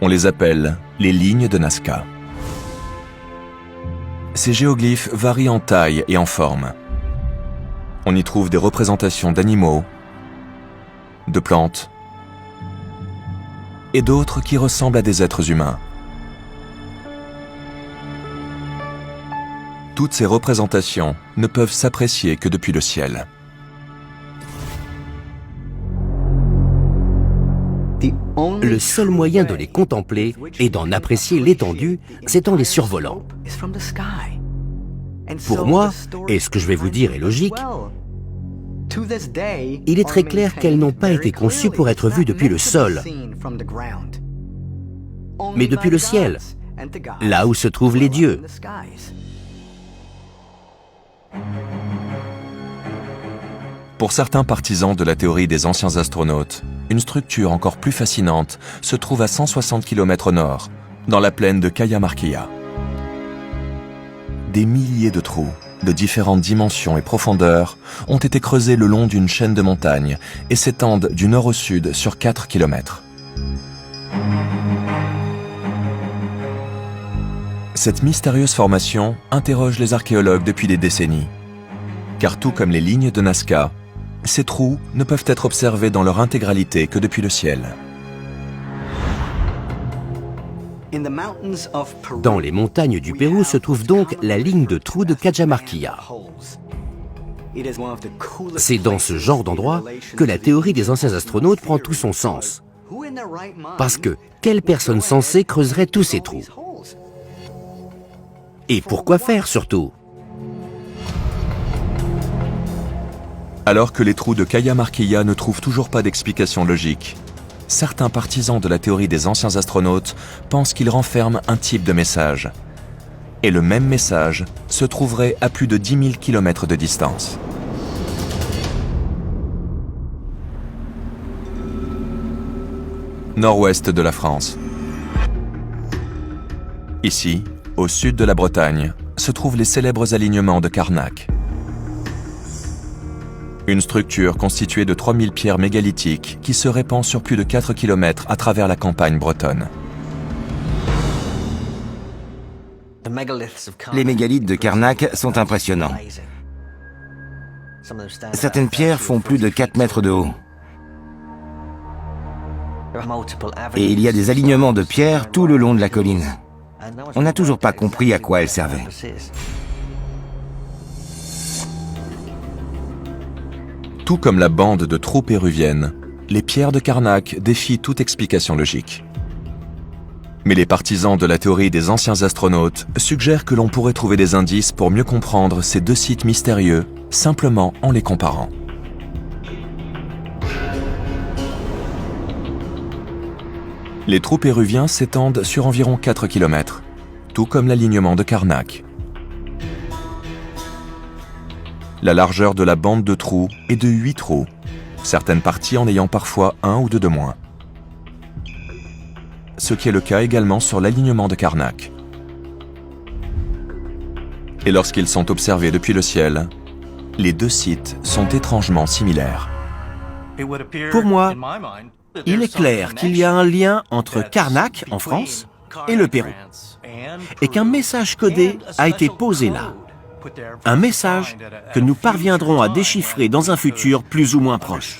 On les appelle les lignes de Nazca. Ces géoglyphes varient en taille et en forme. On y trouve des représentations d'animaux, de plantes et d'autres qui ressemblent à des êtres humains. Toutes ces représentations ne peuvent s'apprécier que depuis le ciel. Le seul moyen de les contempler et d'en apprécier l'étendue, c'est en les survolant. Pour moi, et ce que je vais vous dire est logique, il est très clair qu'elles n'ont pas été conçues pour être vues depuis le sol, mais depuis le ciel, là où se trouvent les dieux. Pour certains partisans de la théorie des anciens astronautes, une structure encore plus fascinante se trouve à 160 km au nord, dans la plaine de Cajamarquilla. Des milliers de trous, de différentes dimensions et profondeurs, ont été creusés le long d'une chaîne de montagnes et s'étendent du nord au sud sur 4 km. Cette mystérieuse formation interroge les archéologues depuis des décennies. Car tout comme les lignes de Nazca, ces trous ne peuvent être observés dans leur intégralité que depuis le ciel. Dans les montagnes du Pérou se trouve donc la ligne de trous de Cajamarquilla. C'est dans ce genre d'endroit que la théorie des anciens astronautes prend tout son sens. Parce que quelle personne sensée creuserait tous ces trous? Et pourquoi faire surtout? Alors que les trous de Cajamarquilla ne trouvent toujours pas d'explication logique, certains partisans de la théorie des anciens astronautes pensent qu'ils renferment un type de message. Et le même message se trouverait à plus de 10 000 km de distance. Nord-ouest de la France. Ici, au sud de la Bretagne, se trouvent les célèbres alignements de Carnac. Une structure constituée de 3000 pierres mégalithiques qui se répand sur plus de 4 km à travers la campagne bretonne. Les mégalithes de Carnac sont impressionnants. Certaines pierres font plus de 4 mètres de haut. Et il y a des alignements de pierres tout le long de la colline. On n'a toujours pas compris à quoi elles servaient. Tout comme la bande de trous péruvienne, les pierres de Carnac défient toute explication logique. Mais les partisans de la théorie des anciens astronautes suggèrent que l'on pourrait trouver des indices pour mieux comprendre ces deux sites mystérieux, simplement en les comparant. Les trous péruviens s'étendent sur environ 4 km, tout comme l'alignement de Carnac. La largeur de la bande de trous est de 8 trous, certaines parties en ayant parfois 1 ou 2 de moins. Ce qui est le cas également sur l'alignement de Carnac. Et lorsqu'ils sont observés depuis le ciel, les deux sites sont étrangement similaires. Pour moi, il est clair qu'il y a un lien entre Carnac, en France, et le Pérou, et qu'un message codé a été posé là. Un message que nous parviendrons à déchiffrer dans un futur plus ou moins proche.